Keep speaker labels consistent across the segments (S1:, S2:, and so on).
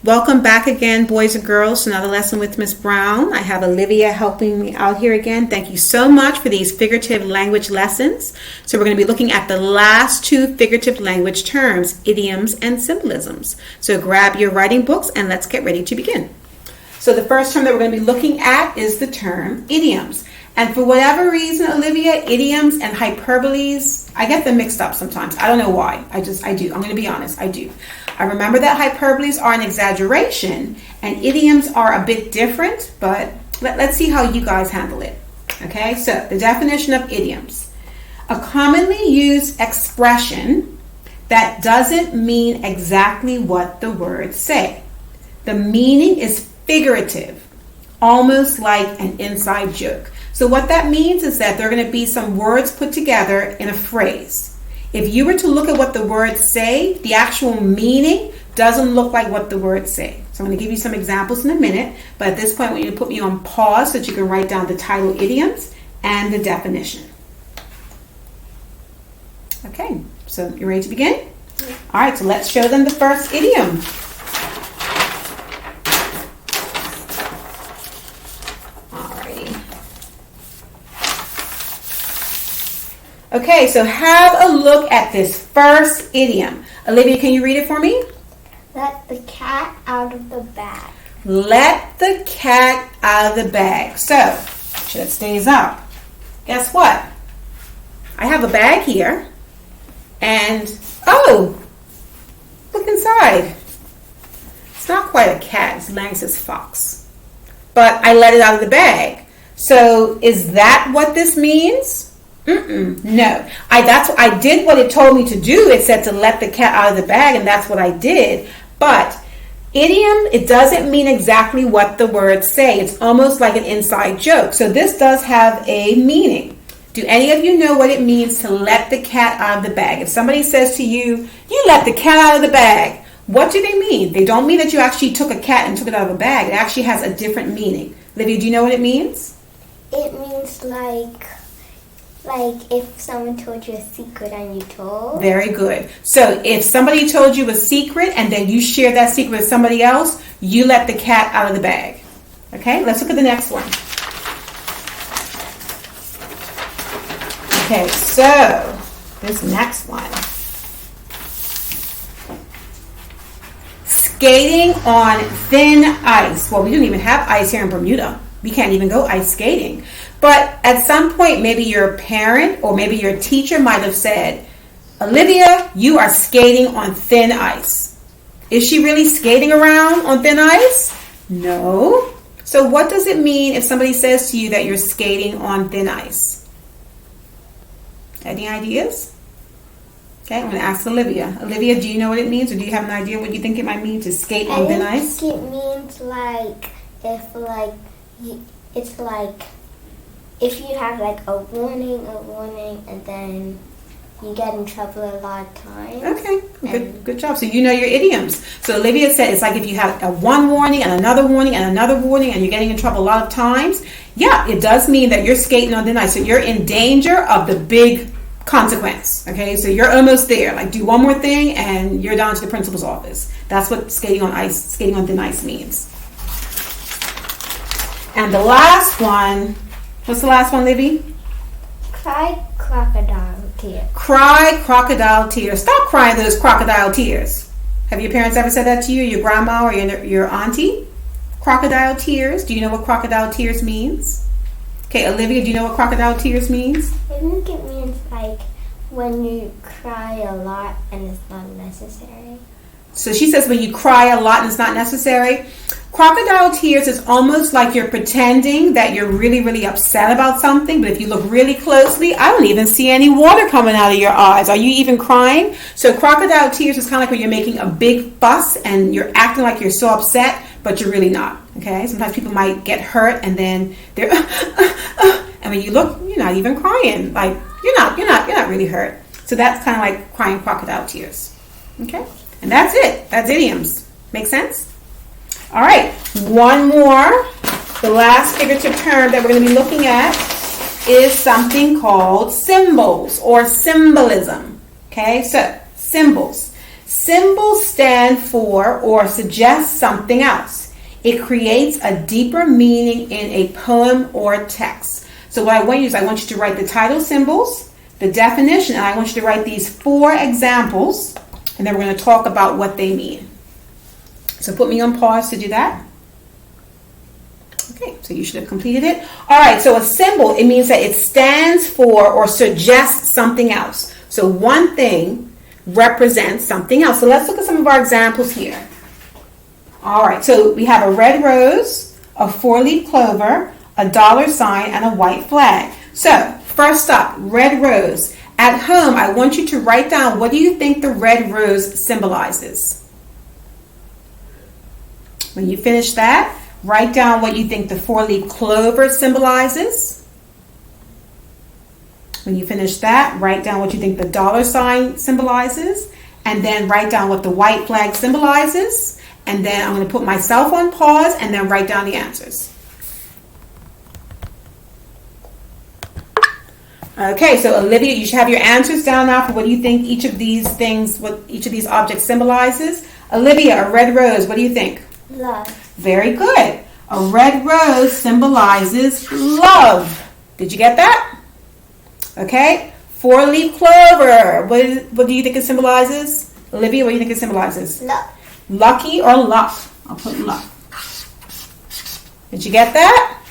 S1: Welcome back again, boys and girls, to another lesson with Miss Brown. I have Olivia helping me out here again. Thank you so much for these figurative language lessons. So we're going to be looking at the last two figurative language terms, idioms and symbolisms. So grab your writing books and let's get ready to begin. So the first term that we're going to be looking at is the term idioms. And for whatever reason, Olivia, idioms and hyperboles, I get them mixed up sometimes. I don't know why. I do. I'm going to be honest. I do. I remember that hyperboles are an exaggeration and idioms are a bit different, but let's see how you guys handle it. Okay, so the definition of idioms. A commonly used expression that doesn't mean exactly what the words say. The meaning is figurative, almost like an inside joke. So what that means is that there are going to be some words put together in a phrase. If you were to look at what the words say, the actual meaning doesn't look like what the words say. So I'm going to give you some examples in a minute, but at this point I want you to put me on pause so that you can write down the title idioms and the definition. Okay, so you ready to begin? Yeah. All right, so let's show them the first idiom. Okay, so have a look at this first idiom. Olivia, can you read it for me?
S2: Let the cat out of the bag.
S1: Let the cat out of the bag. So, it stays up. Guess what? I have a bag here. And, oh, look inside. It's not quite a cat. It's Lance's fox. But I let it out of the bag. So, is that what this means? No. I did what it told me to do. It said to let the cat out of the bag, and that's what I did. But idiom, it doesn't mean exactly what the words say. It's almost like an inside joke. So this does have a meaning. Do any of you know what it means to let the cat out of the bag? If somebody says to you, you let the cat out of the bag, what do they mean? They don't mean that you actually took a cat and took it out of a bag. It actually has a different meaning. Livia, do you know what it means?
S2: It means like if someone told you a secret and you told.
S1: Very good. So if somebody told you a secret and then you share that secret with somebody else, you let the cat out of the bag. Okay, let's look at the next one. Okay, so this next one. Skating on thin ice. Well, we don't even have ice here in Bermuda. We can't even go ice skating. But at some point, maybe your parent or maybe your teacher might have said, Olivia, you are skating on thin ice. Is she really skating around on thin ice? No. So what does it mean if somebody says to you that you're skating on thin ice? Any ideas? Okay, I'm going to ask Olivia. Olivia, do you know what it means, or do you have an idea what you think it might mean to skate on thin ice?
S2: I think it means if you have a warning, and then you get in trouble a lot of times.
S1: Okay, good job. So you know your idioms. So Olivia said it's like if you have a one warning and another warning and another warning and you're getting in trouble a lot of times. Yeah, it does mean that you're skating on thin ice. So you're in danger of the big consequence. Okay, so you're almost there. Like do one more thing and you're down to the principal's office. That's what skating on thin ice means. And the last one. What's the last one, Livy?
S2: Cry crocodile tears.
S1: Cry crocodile tears. Stop crying those crocodile tears. Have your parents ever said that to you, your grandma or your auntie? Crocodile tears. Do you know what crocodile tears means? Okay, Olivia, do you know what crocodile tears means?
S2: I think it means when you cry a lot and it's not necessary.
S1: So she says when you cry a lot and it's not necessary. Crocodile tears is almost like you're pretending that you're really, really upset about something, but if you look really closely, I don't even see any water coming out of your eyes. Are you even crying? So crocodile tears is kind of like when you're making a big fuss and you're acting like you're so upset, but you're really not. Okay? Sometimes people might get hurt and then they're and when you look, you're not even crying. Like you're not really hurt. So that's kind of like crying crocodile tears. Okay? And that's it. That's idioms. Make sense? All right, one more. The last figurative term that we're going to be looking at is something called symbols or symbolism. Okay, so symbols. Symbols stand for or suggest something else. It creates a deeper meaning in a poem or text. So what I want you to do is I want you to write the title symbols, the definition, and I want you to write these 4 examples, and then we're going to talk about what they mean. So put me on pause to do that. Okay, so you should have completed it. All right, so a symbol, it means that it stands for or suggests something else. So one thing represents something else. So let's look at some of our examples here. All right, so we have a red rose, a 4-leaf clover, a $sign, and a white flag. So first up, red rose. At home, I want you to write down, what do you think the red rose symbolizes? When you finish that, write down what you think the 4-leaf clover symbolizes. When you finish that, write down what you think the $sign symbolizes, and then write down what the white flag symbolizes, and then I'm going to put myself on pause and then write down the answers. Okay, so Olivia, you should have your answers down now for what you think each of these things, what each of these objects symbolizes. Olivia, a red rose, what do you think?
S2: Love.
S1: Very good. A red rose symbolizes love. Did you get that? Okay. 4-leaf clover. What do you think it symbolizes? Olivia, what do you think it symbolizes?
S2: Love.
S1: Lucky or luck? I'll put luck. Did you get that?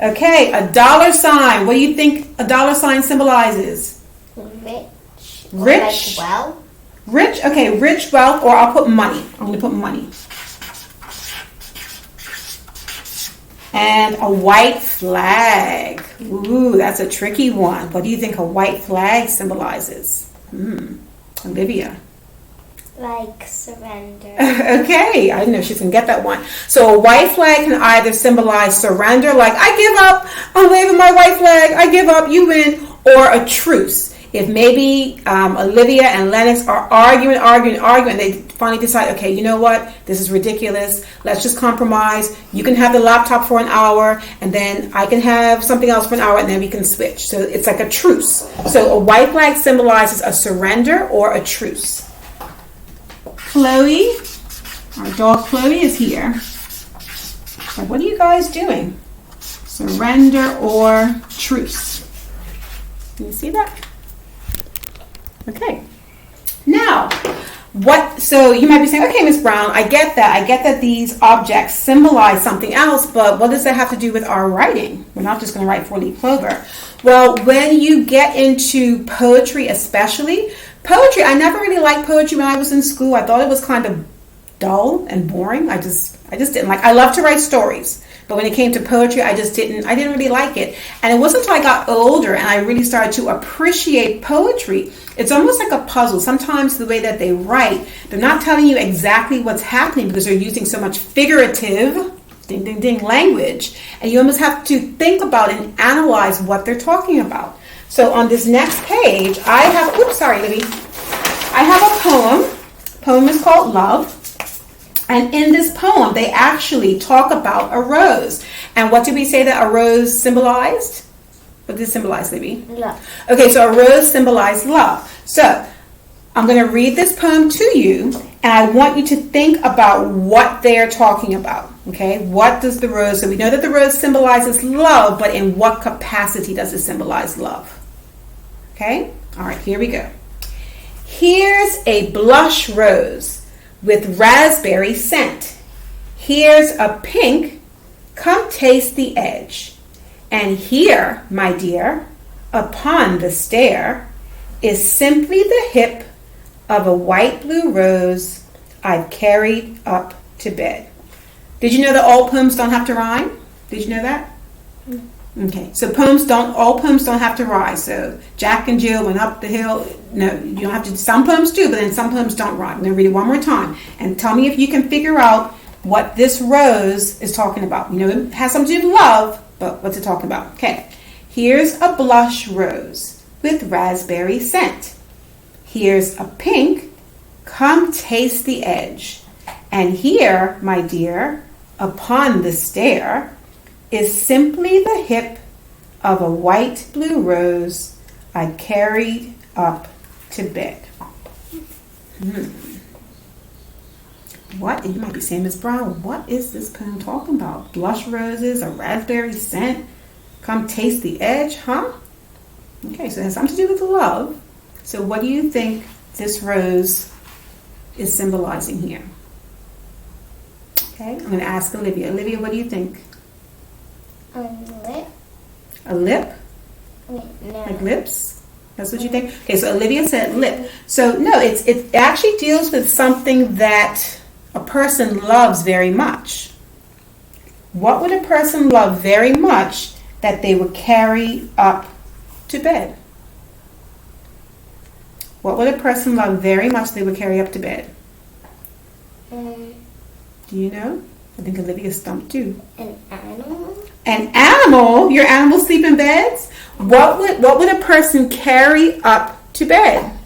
S1: Okay. A $sign. What do you think a $sign symbolizes?
S2: Rich.
S1: Rich.
S2: Like wealth.
S1: Rich. Okay. Rich, wealth, or I'll put money. I'm going to put money. And a white flag. Ooh, that's a tricky one. What do you think a white flag symbolizes? Olivia.
S2: Like surrender.
S1: Okay, I didn't know she's going to get that one. So a white flag can either symbolize surrender, like I give up, I'm waving my white flag, I give up, you win, or a truce. If maybe Olivia and Lennox are arguing, and they finally decide, okay, you know what? This is ridiculous. Let's just compromise. You can have the laptop for an hour, and then I can have something else for an hour, and then we can switch. So it's like a truce. So a white flag symbolizes a surrender or a truce. Chloe, our dog Chloe is here. So what are you guys doing? Surrender or truce? Can you see that? Okay. Now, so you might be saying, okay, Miss Brown, I get that these objects symbolize something else, but what does that have to do with our writing? We're not just going to write 4-leaf clover. Well, when you get into poetry, especially, poetry, I never really liked poetry when I was in school. I thought it was kind of dull and boring. I just didn't like. I love to write stories, but when it came to poetry, I didn't really like it. And it wasn't until I got older and I really started to appreciate poetry. It's almost like a puzzle. Sometimes the way that they write, they're not telling you exactly what's happening because they're using so much figurative ding ding ding language, and you almost have to think about and analyze what they're talking about. So on this next page, I have a poem. The poem is called Love. And in this poem, they actually talk about a rose. And what did we say that a rose symbolized? What did it symbolize, Libby?
S2: Love.
S1: Okay, so a rose symbolized love. So I'm going to read this poem to you, and I want you to think about what they're talking about. Okay, what does the rose, so we know that the rose symbolizes love, but in what capacity does it symbolize love? Okay, all right, here we go. Here's a blush rose with raspberry scent. Here's a pink, come taste the edge. And here, my dear, upon the stair, is simply the hip of a white blue rose I've carried up to bed. Did you know that all poems don't have to rhyme? Did you know that? Okay, so all poems don't have to rhyme. So Jack and Jill went up the hill. No, you don't have to. Some poems do, but then some poems don't rhyme. I'm going to read it one more time and tell me if you can figure out what this rose is talking about. You know, it has something to do with love, but what's it talking about? Okay, here's a blush rose with raspberry scent. Here's a pink, come taste the edge. And here, my dear, upon the stair, is simply the hip of a white blue rose I carried up to bed. What? And you might be saying, Miss Brown, what is this poem talking about? Blush roses, a raspberry scent, come taste the edge, huh? Okay, so it has something to do with love. So what do you think this rose is symbolizing here? Okay, I'm going to ask Olivia. Olivia, what do you think?
S2: A lip?
S1: A lip?
S2: No.
S1: Like lips? That's what you think? Okay, so Olivia said lip. So no, it actually deals with something that a person loves very much. What would a person love very much that they would carry up to bed? What would a person love very much they would carry up to bed? Do you know? I think Olivia stumped too.
S2: An animal?
S1: An animal? Your animals sleep in beds? What would a person carry up to bed?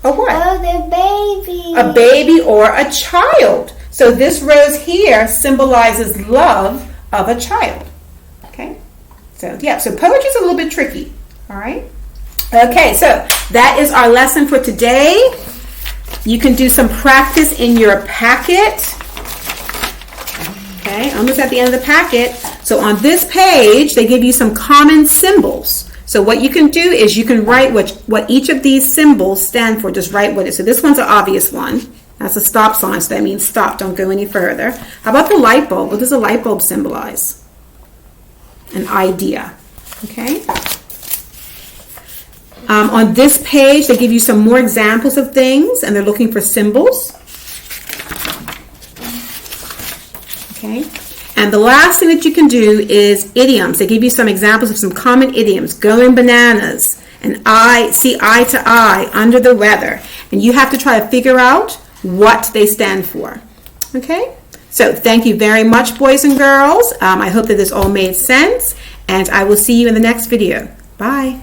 S1: A what?
S2: Oh, the baby.
S1: A baby or a child. So this rose here symbolizes love of a child. Okay? So yeah, so poetry is a little bit tricky. All right? Okay, so that is our lesson for today. You can do some practice in your packet. Okay, almost at the end of the packet. So on this page, they give you some common symbols. So what you can do is you can write what each of these symbols stand for. Just write what it is. So this one's an obvious one. That's a stop sign, so that means stop, don't go any further. How about the light bulb? What does a light bulb symbolize? An idea. Okay. On this page, they give you some more examples of things, and they're looking for symbols. Okay. And the last thing that you can do is idioms. They give you some examples of some common idioms. Going bananas, and see eye to eye, under the weather. And you have to try to figure out what they stand for. Okay? So thank you very much, boys and girls. I hope that this all made sense, and I will see you in the next video. Bye.